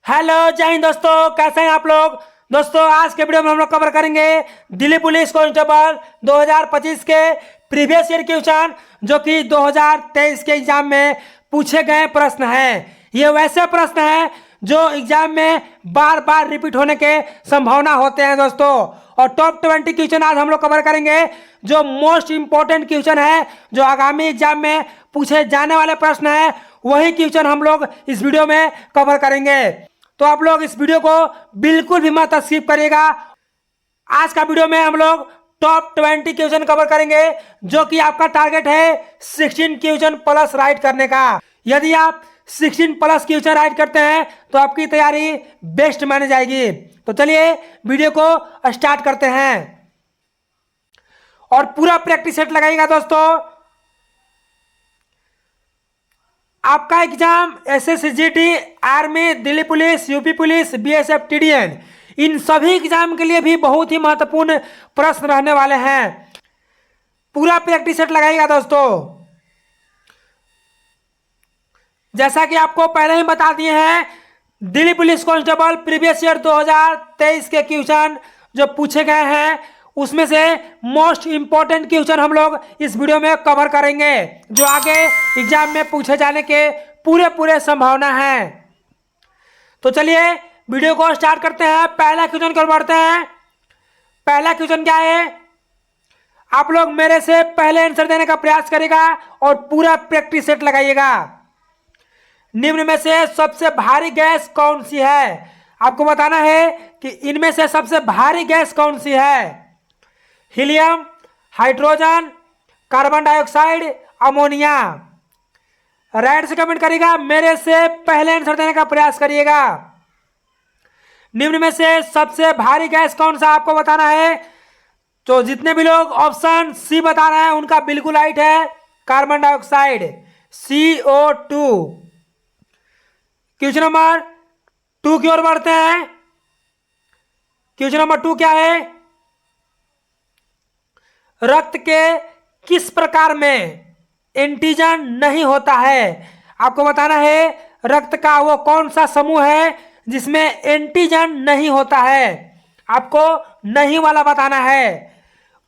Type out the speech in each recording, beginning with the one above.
Hello जय हिंद दोस्तों, कैसे हैं आप लोग। दोस्तों आज के वीडियो में हम लोग कवर करेंगे दिल्ली पुलिस कांस्टेबल 2025 के प्रीवियस ईयर क्वेश्चन जो कि 2023 के एग्जाम में पूछे गए प्रश्न हैं। ये वैसे प्रश्न हैं जो एग्जाम में बार बार रिपीट होने के संभावना होते हैं दोस्तों। और टॉप 20 क्वेश्चन आज हम लोग कवर करेंगे जो मोस्ट इंपॉर्टेंट क्वेश्चन है, जो आगामी एग्जाम में पूछे जाने वाले प्रश्न है, वही क्वेश्चन हम लोग इस वीडियो में कवर करेंगे। तो आप लोग इस वीडियो को बिल्कुल भी मत स्किप करिएगा। आज का वीडियो में हम लोग टॉप 20 क्वेश्चन कवर करेंगे जो कि आपका टारगेट है 16 क्वेश्चन प्लस राइट करने का। यदि आप 16 प्लस क्वेश्चन राइट करते हैं तो आपकी तैयारी बेस्ट मानी जाएगी। तो चलिए वीडियो को स्टार्ट करते हैं और पूरा प्रैक्टिस सेट लगाइएगा दोस्तों। आपका exam SSC GD, army, Delhi police, UP police, BSF, टीडीएन, इन सभी एग्जाम के लिए भी बहुत ही महत्वपूर्ण प्रश्न रहने वाले हैं। पूरा प्रैक्टिस सेट लगाइएगा दोस्तों। जैसा कि आपको पहले ही बता दिए हैं, Delhi police constable previous year 2023 के क्वेश्चन जो पूछे गए हैं उसमें से मोस्ट इंपॉर्टेंट क्वेश्चन हम लोग इस वीडियो में कवर करेंगे जो आगे एग्जाम में पूछे जाने के पूरे संभावना है। तो चलिए वीडियो को स्टार्ट करते हैं। पहला क्वेश्चन को बढ़ते हैं। पहला क्वेश्चन क्या है, आप लोग मेरे से पहले आंसर देने का प्रयास करिएगा और पूरा प्रैक्टिस सेट लगाइएगा। निम्न में से सबसे भारी गैस कौन सी है? आपको बताना है कि इनमें से सबसे भारी गैस कौन सी है। Helium, hydrogen, carbon dioxide, ammonia. Right से कमेंट करिएगा, मेरे से पहले आंसर देने का प्रयास करिएगा। निम्न में से सबसे भारी गैस कौन सा आपको बताना है। तो जितने भी लोग ऑप्शन सी बता रहे हैं उनका बिल्कुल राइट है, carbon dioxide, CO2। Question number 2 की ओर बढ़ते हैं। क्वेश्चन नंबर 2 क्या है, रक्त के किस प्रकार में एंटीजन नहीं होता है। आपको बताना है रक्त का वो कौन सा समूह है जिसमें एंटीजन नहीं होता है। आपको नहीं वाला बताना है,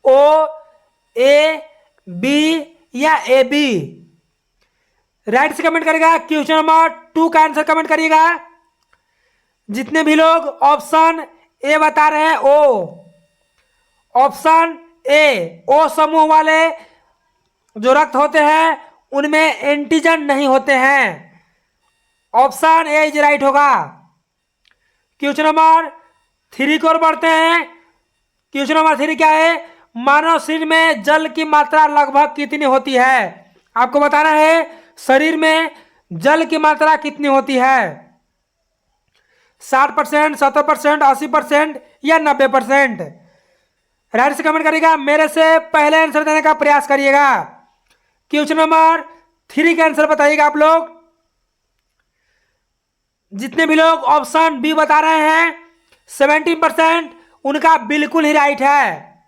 O, A, B या AB। राइट से कमेंट करिएगा। क्वेश्चन नंबर 2 का आंसर कमेंट करिएगा। जितने भी लोग ऑप्शन ए बता रहे हैं, O, ऑप्शन ए, O समूह वाले जो रक्त होते हैं उनमें एंटीजन नहीं होते हैं। ऑप्शन ए इज राइट होगा। क्वेश्चन नंबर 3 की ओर बढ़ते हैं। क्वेश्चन नंबर 3 क्या है, मानव शरीर में जल की मात्रा लगभग कितनी होती है। आपको बताना है शरीर में जल की मात्रा कितनी होती है। 60%, 70%, 80% या 90%। राइट से कमेंट करिएगा, मेरे से पहले आंसर देने का प्रयास करिएगा। क्वेश्चन नंबर 3 का आंसर बताइएगा आप लोग। जितने भी लोग ऑप्शन बी बता रहे हैं 17%, उनका बिल्कुल ही राइट है।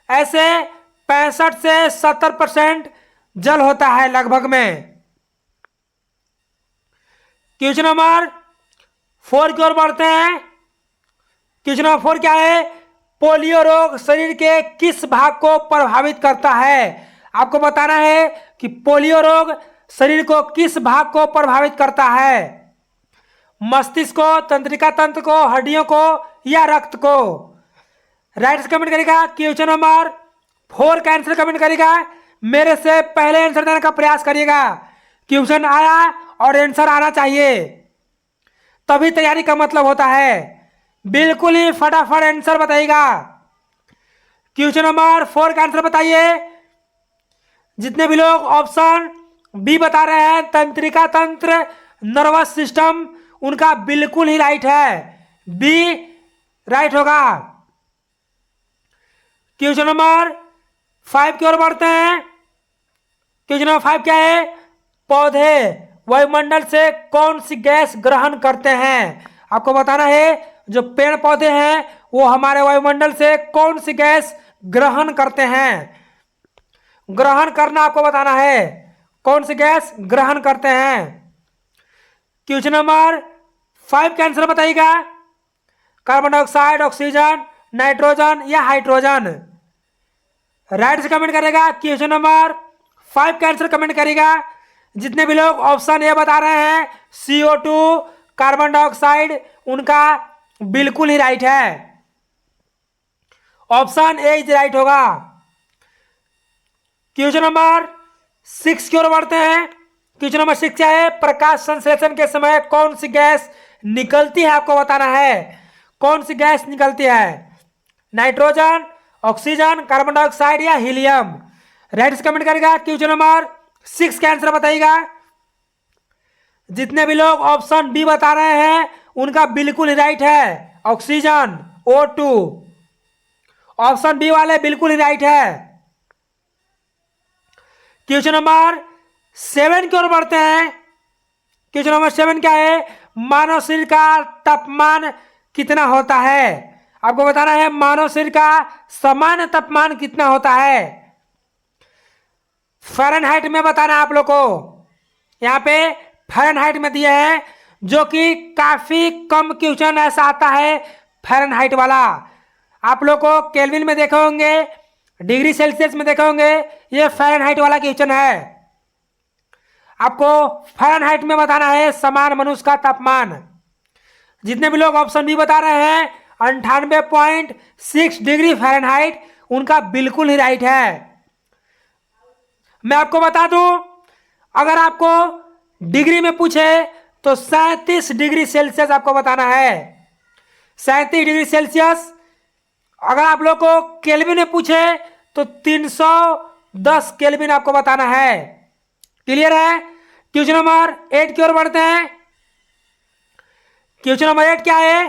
ऐसे 65 से 70% जल होता है लगभग में। क्वेश्चन नंबर 4 की ओर बढ़ते हैं। क्वेश्चन नंबर 4 क्या है, पोलियो रोग शरीर के किस भाग को प्रभावित करता है। आपको बताना है कि पोलियो रोग शरीर को किस भाग को प्रभावित करता है। मस्तिष्क को, तंत्रिका तंत्र को, हड्डियों को या रक्त को। राइट से कमेंट करेगा। क्वेश्चन नंबर 4 का आंसर कमेंट करेगा, मेरे से पहले आंसर देने का प्रयास करिएगा। क्वेश्चन आया और आंसर आना चाहिए, तभी तैयारी का मतलब होता है। बिल्कुल ही फटाफट आंसर बताइएगा। क्वेश्चन नंबर 4 का आंसर बताइए। जितने भी लोग ऑप्शन बी बता रहे हैं, तंत्रिका तंत्र, नर्वस सिस्टम, उनका बिल्कुल ही राइट है, बी राइट होगा। क्वेश्चन नंबर 5 की ओर बढ़ते हैं। क्वेश्चन नंबर 5 क्या है, पौधे वायुमंडल से कौन सी गैस ग्रहण करते हैं। आपको बताना है जो पेड़ पौधे हैं वो हमारे वायुमंडल से कौन सी गैस ग्रहण करते हैं। ग्रहण करना आपको बताना है, कौन सी गैस ग्रहण करते हैं। क्वेश्चन नंबर 5 का आंसर बताइएगा। कार्बन डाइऑक्साइड, ऑक्सीजन, नाइट्रोजन या हाइड्रोजन। राइट से कमेंट करेगा क्वेश्चन नंबर 5 का आंसर कमेंट करेगा। जितने भी लोग ऑप्शन ए बता रहे हैं CO2 कार्बन डाइऑक्साइड, उनका बिल्कुल ही राइट है, ऑप्शन ए इज राइट होगा। क्वेश्चन नंबर 6 की ओर बढ़ते हैं। क्वेश्चन नंबर 6 क्या है? प्रकाश संश्लेषण के समय कौन सी गैस निकलती है, आपको बताना है। कौन सी गैस निकलती है? नाइट्रोजन, ऑक्सीजन, कार्बन डाइऑक्साइड या हीलियम। राइट से कमेंट करेगा क्वेश्चन नंबर 6 का आंसर बताइएगा। जितने भी लोग ऑप्शन बी बता रहे हैं उनका बिल्कुल राइट है, ऑक्सीजन, O2। ऑप्शन बी वाले बिल्कुल ही राइट है। क्वेश्चन नंबर 7 की ओर बढ़ते हैं। क्वेश्चन नंबर 7 क्या है? मानव शरीर का तापमान कितना होता है? आपको बताना है मानव शरीर का सामान्य तापमान कितना होता है। फ़ारेनहाइट में बताना है आप लोग को। यहाँ पे फ़ारेनहाइट में दिया है, जो कि काफी कम क्वेश्चन ऐसा आता है फ़ारेनहाइट वाला। आप लोग को केल्विन में देखे होंगे, डिग्री सेल्सियस में देखे होंगे, ये फ़ारेनहाइट वाला क्वेश्चन है। आपको फ़ारेनहाइट में बताना है समान मनुष्य का तापमान। जितने भी लोग ऑप्शन बी बता रहे हैं 98.6 डिग्री फ़ारेनहाइट, उनका बिल्कुल ही राइट है। मैं आपको बता दूं, अगर आपको डिग्री में पूछे तो 37 डिग्री सेल्सियस आपको बताना है, 37 डिग्री सेल्सियस। अगर आप लोग को केल्विन में पूछे तो 310 केल्विन आपको बताना है। क्लियर है? क्वेश्चन नंबर 8 की ओर बढ़ते हैं। क्वेश्चन नंबर 8 क्या है?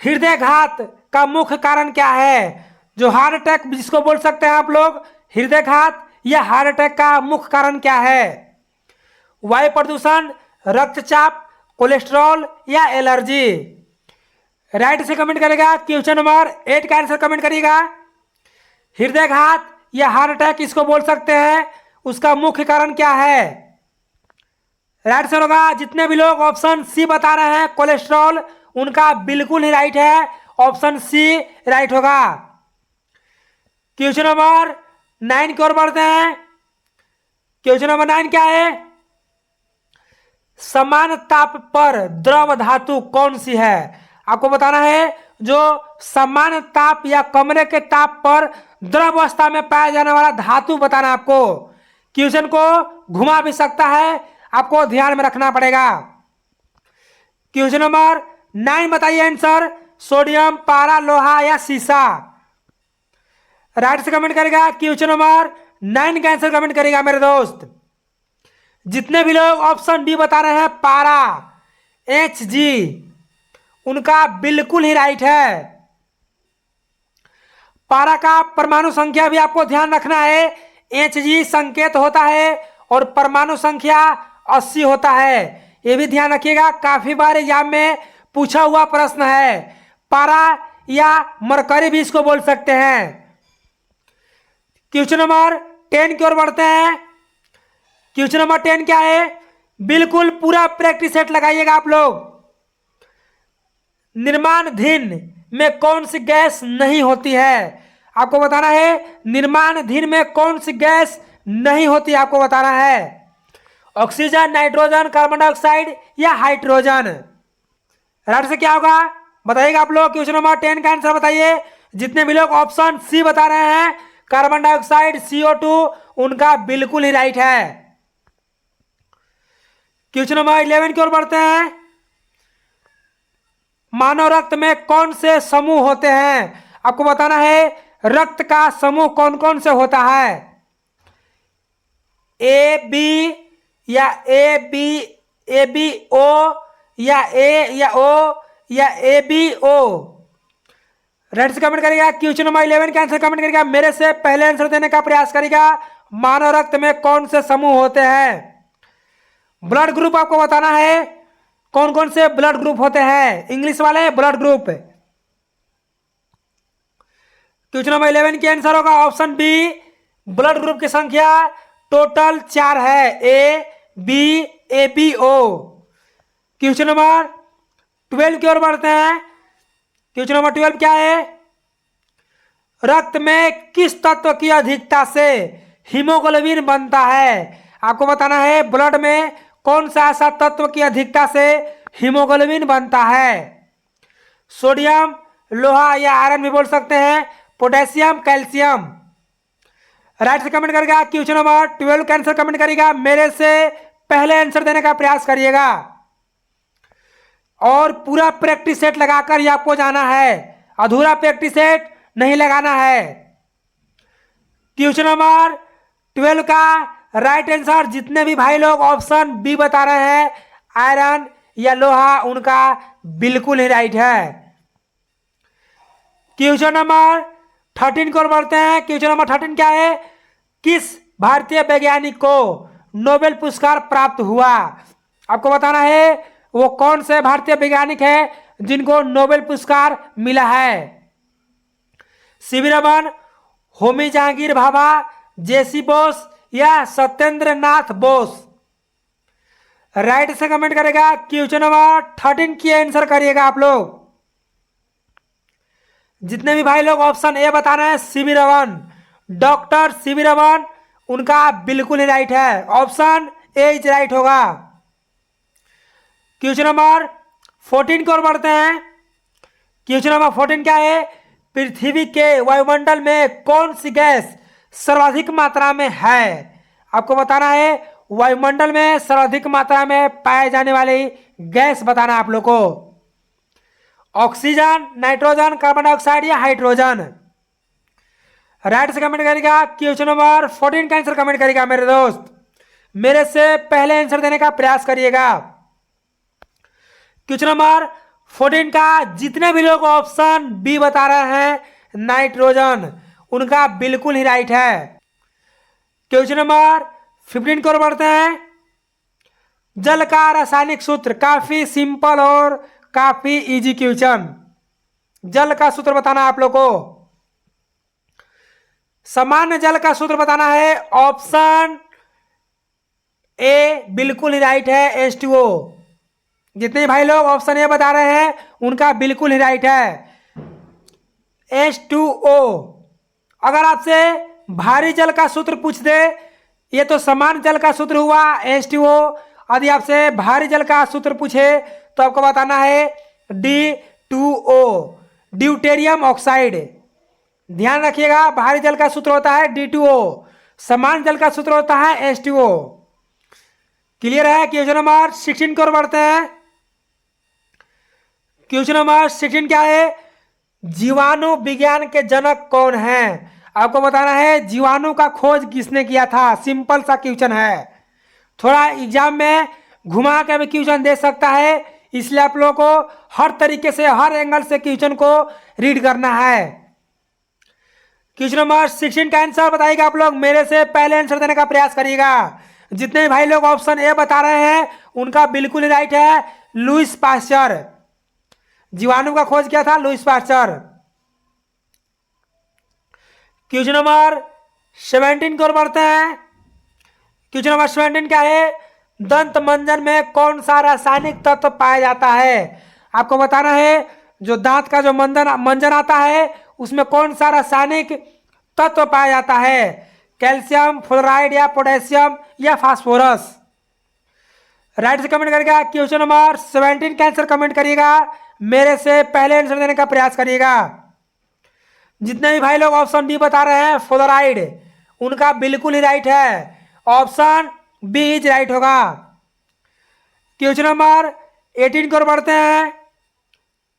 हृदयघात का मुख्य कारण क्या है? जो हार्ट अटैक जिसको बोल सकते हैं आप लोग, हृदयघात या हार्ट अटैक का मुख्य कारण क्या है? वायु प्रदूषण, रक्तचाप, कोलेस्ट्रॉल या एलर्जी। राइट से कमेंट करेगा क्वेश्चन नंबर 8 का आंसर कमेंट करिएगा। हृदयघात या हार्ट अटैक इसको बोल सकते हैं, उसका मुख्य कारण क्या है? राइट से होगा। जितने भी लोग ऑप्शन सी बता रहे हैं कोलेस्ट्रॉल, उनका बिल्कुल ही राइट है, ऑप्शन सी राइट होगा। क्वेश्चन नंबर 9 की ओर बढ़ते हैं। क्वेश्चन नंबर 9 क्या है? समान ताप पर द्रव धातु कौन सी है? आपको बताना है जो समान ताप या कमरे के ताप पर द्रव अवस्था में पाया जाने वाला धातु बताना है आपको। क्वेश्चन को घुमा भी सकता है, आपको ध्यान में रखना पड़ेगा। क्वेश्चन नंबर 9 बताइए आंसर। सोडियम, पारा, लोहा या सीसा। राइट से कमेंट करेगा क्वेश्चन नंबर 9 का आंसर कमेंट करेगा मेरे दोस्त। जितने भी लोग ऑप्शन डी बता रहे हैं पारा, Hg, उनका बिल्कुल ही राइट है। पारा का परमाणु संख्या भी आपको ध्यान रखना है, Hg संकेत होता है और परमाणु संख्या 80 होता है। यह भी ध्यान रखिएगा, काफी बार एग्जाम में पूछा हुआ प्रश्न है। पारा या मरकरी भी इसको बोल सकते हैं। क्वेश्चन नंबर 10 की ओर बढ़ते हैं। क्वेश्चन नंबर 10 क्या है? बिल्कुल पूरा प्रैक्टिस सेट लगाइएगा आप लोग। निर्माणाधीन में कौन सी गैस नहीं होती है? आपको बताना है निर्माणाधीन में कौन सी गैस नहीं होती, आपको बताना है। ऑक्सीजन, नाइट्रोजन, कार्बन डाइऑक्साइड या हाइड्रोजन। राइट से क्या होगा बताइएगा आप लोग। क्वेश्चन नंबर 10 का आंसर बताइए। जितने भी लोग ऑप्शन सी बता रहे हैं कार्बन डाइऑक्साइड, CO2, उनका बिल्कुल ही राइट है। क्वेश्चन नंबर 11 की ओर बढ़ते हैं। मानव रक्त में कौन से समूह होते हैं? आपको बताना है रक्त का समूह कौन कौन से होता है। AB या ABO या A या O या ABO। राइट से कमेंट करेगा। क्वेश्चन नंबर 11 का आंसर कमेंट करेगा। मेरे से पहले आंसर देने का प्रयास करेगा। मानव रक्त में कौन से समूह होते हैं? ब्लड ग्रुप आपको बताना है कौन कौन से ब्लड ग्रुप होते हैं, इंग्लिश वाले ब्लड ग्रुप। क्वेश्चन नंबर 11 की आंसर होगा ऑप्शन बी। ब्लड ग्रुप की संख्या टोटल 4 है, A, B, ABO। Question number 12 की ओर बढ़ते हैं। क्वेश्चन नंबर 12 क्या है? रक्त में किस तत्व की अधिकता से हीमोग्लोबिन बनता है? आपको बताना है ब्लड में कौन सा ऐसा तत्व की अधिकता से हीमोग्लोबिन बनता है। सोडियम, लोहा या आयरन भी बोल सकते हैं, पोटेशियम, कैल्शियम। राइट से कमेंट करेगा। क्वेश्चन नंबर 12 का आंसर कमेंट करेगा। मेरे से पहले आंसर देने का प्रयास करिएगा और पूरा प्रैक्टिस सेट लगाकर ही आपको जाना है, अधूरा प्रैक्टिस सेट नहीं लगाना है। क्वेश्चन नंबर 12 का राइट आंसर जितने भी भाई लोग ऑप्शन बी बता रहे हैं, आयरन या लोहा, उनका बिल्कुल ही राइट है। क्वेश्चन नंबर 13 को बढ़ते हैं। क्वेश्चन नंबर 13 क्या है? किस भारतीय वैज्ञानिक को नोबेल पुरस्कार प्राप्त हुआ? आपको बताना है वो कौन से भारतीय वैज्ञानिक है जिनको नोबेल पुरस्कार मिला है। सीवी रमन, होमी जहांगीर भाभा, जेसी बोस या सत्येंद्र नाथ बोस। राइट से कमेंट करेगा। क्वेश्चन नंबर 13 की आंसर करिएगा आप लोग। जितने भी भाई लोग ऑप्शन ए बताना है, CV Raman, doctor CV Raman, उनका बिल्कुल ही राइट है। ऑप्शन ए इज राइट होगा। क्वेश्चन नंबर 14 की ओर बढ़ते हैं। क्वेश्चन नंबर 14 क्या है? पृथ्वी के वायुमंडल में कौन सी गैस सर्वाधिक मात्रा में है? आपको बताना है वायुमंडल में सर्वाधिक मात्रा में पाए जाने वाली गैस बताना आप लोग को। ऑक्सीजन, नाइट्रोजन, कार्बन डाइऑक्साइड या हाइड्रोजन। राइट से कमेंट करेगा। क्वेश्चन नंबर 14 का आंसर कमेंट करेगा मेरे दोस्त। मेरे से पहले आंसर देने का प्रयास करिएगा। क्वेश्चन नंबर 14 का जितने भी लोग ऑप्शन बी बता रहे हैं, नाइट्रोजन, उनका बिल्कुल ही राइट है। क्वेश्चन नंबर 15 की ओर बढ़ते हैं। जल का रासायनिक सूत्र, काफी सिंपल और काफी इजी क्वेश्चन। जल का सूत्र बताना आप लोग को। सामान्य जल का सूत्र बताना है। ऑप्शन ए बिल्कुल ही राइट है, H2O। जितने भाई लोग ऑप्शन ए बता रहे हैं उनका बिल्कुल ही राइट है, H2O। अगर आपसे भारी जल का सूत्र पूछ दे, ये तो सामान्य जल का सूत्र हुआ H2O। यदि आपसे भारी जल का सूत्र पूछे तो आपको बताना है D2O, ड्यूटेरियम ऑक्साइड। ध्यान रखिएगा, भारी जल का सूत्र होता है D2O, सामान्य जल का सूत्र होता है H2O। क्लियर है? क्वेश्चन नंबर 16 की ओर बढ़ते हैं। क्वेश्चन नंबर 16 क्या है? जीवाणु विज्ञान के जनक कौन हैं? आपको बताना है जीवाणु का खोज किसने किया था। सिंपल सा क्वेश्चन है, थोड़ा एग्जाम में घुमा के भी क्वेश्चन दे सकता है, इसलिए आप लोगों को हर तरीके से, हर एंगल से क्वेश्चन को रीड करना है। क्वेश्चन नंबर 16 का आंसर बताइएगा आप लोग। मेरे से पहले आंसर देने का प्रयास करिएगा। जितने भाई लोग ऑप्शन ए बता रहे हैं उनका बिल्कुल राइट है, लुईस पास्चर। जीवाणु का खोज किया था लुईस पास्चर। क्वेश्चन नंबर 17 की ओर बढ़ते हैं। क्वेश्चन नंबर 17 क्या है? दंत मंजन में कौन सा रासायनिक तत्व पाया जाता है? आपको बताना है जो दांत का जो मंजन आता है उसमें कौन सा रासायनिक तत्व पाया जाता है। कैल्शियम, फ्लोराइड या पोटेशियम या फास्फोरस। राइट से कमेंट करिएगा। क्वेश्चन नंबर 17 का आंसर कमेंट करिएगा। मेरे से पहले आंसर देने का प्रयास करिएगा। जितने भी भाई लोग ऑप्शन बी बता रहे हैं फ्लोराइड, उनका बिल्कुल ही राइट है, ऑप्शन बी इज राइट होगा। क्वेश्चन नंबर 18 की ओर बढ़ते हैं।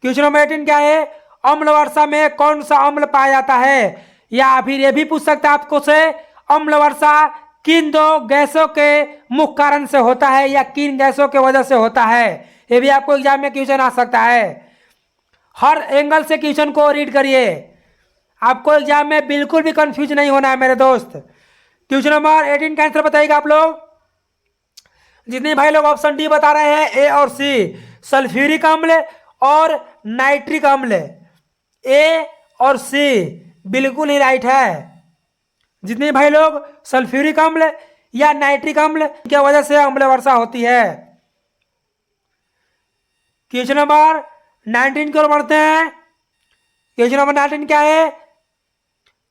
क्वेश्चन नंबर 18 क्या है? अम्ल वर्षा में कौन सा अम्ल पाया जाता है? या फिर ये भी पूछ सकता है आपको से, अम्ल वर्षा किन दो गैसों के मुख्य कारण से होता है या किन गैसों के वजह से होता है? ये भी आपको एग्जाम में क्वेश्चन आ सकता है। हर एंगल से क्वेश्चन को रीड करिए, आपको एग्जाम में बिल्कुल भी कंफ्यूज नहीं होना है मेरे दोस्त। क्वेश्चन नंबर 18 का आंसर बताइएगा आप लोग। जितने भाई लोग ऑप्शन डी बता रहे हैं ए और सी, सल्फ्यूरिक अम्ल और नाइट्रिक अम्ल, ए और सी बिल्कुल ही राइट है। जितने भाई लोग सल्फ्यूरिक अम्ल या नाइट्रिक अम्ल की वजह से अम्ल वर्षा होती है। क्वेश्चन नंबर 19 की ओर बढ़ते हैं। क्वेश्चन नंबर 19 क्या है?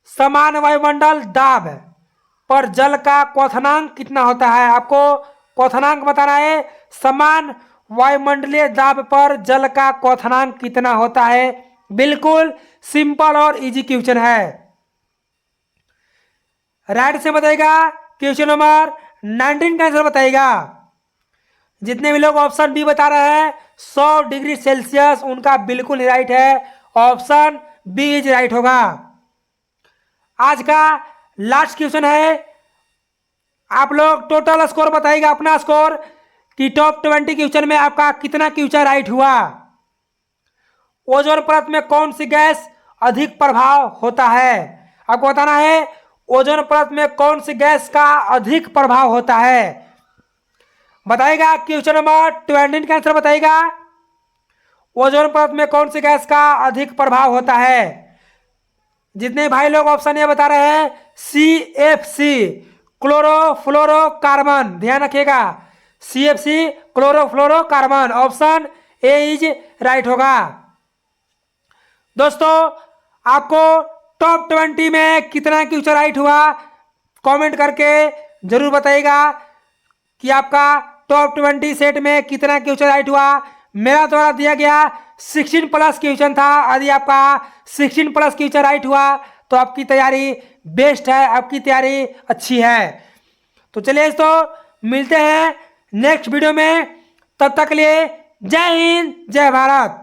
समान वायुमंडल दाब पर जल का क्वथनांक कितना होता है? आपको क्वथनांक बताना है। समान वायुमंडलीय दाब पर जल का क्वथनांक कितना होता है? बिल्कुल सिंपल और इजी क्वेश्चन है। राइट से बताएगा क्वेश्चन नंबर 19 का आंसर बताएगा। जितने भी लोग ऑप्शन बी बता रहे हैं 100 डिग्री सेल्सियस, उनका बिल्कुल राइट है। ऑप्शन बी इज राइट होगा। आज का लास्ट क्वेश्चन है। आप लोग टोटल स्कोर बताइएगा अपना स्कोर कि टॉप 20 क्वेश्चन में आपका कितना क्वेश्चन राइट हुआ। ओजोन परत में कौन सी गैस अधिक प्रभाव होता है? आपको बताना है ओजोन परत में कौन सी गैस का अधिक प्रभाव होता है। बताइएगा क्वेश्चन नंबर 20 का आंसर बताइएगा। ओजोन परत में कौन सी गैस का अधिक प्रभाव होता है? जितने भाई लोग ऑप्शन ए बता रहे हैं CFC क्लोरोफ्लोरोकार्बन, ध्यान रखिएगा CFC chlorofluorocarbon, option A is right होगा। दोस्तों आपको टॉप 20 में कितना क्वेश्चन राइट हुआ कमेंट करके जरूर बताइएगा कि आपका टॉप 20 सेट में कितना क्वेश्चन राइट हुआ। मेरा द्वारा दिया गया 16 प्लस क्वेश्चन था। यदि आपका 16 प्लस क्वेश्चन राइट हुआ तो आपकी तैयारी बेस्ट है, आपकी तैयारी अच्छी है। तो चलिए दोस्तों मिलते हैं नेक्स्ट वीडियो में, तब तक के लिए जय हिंद जय भारत।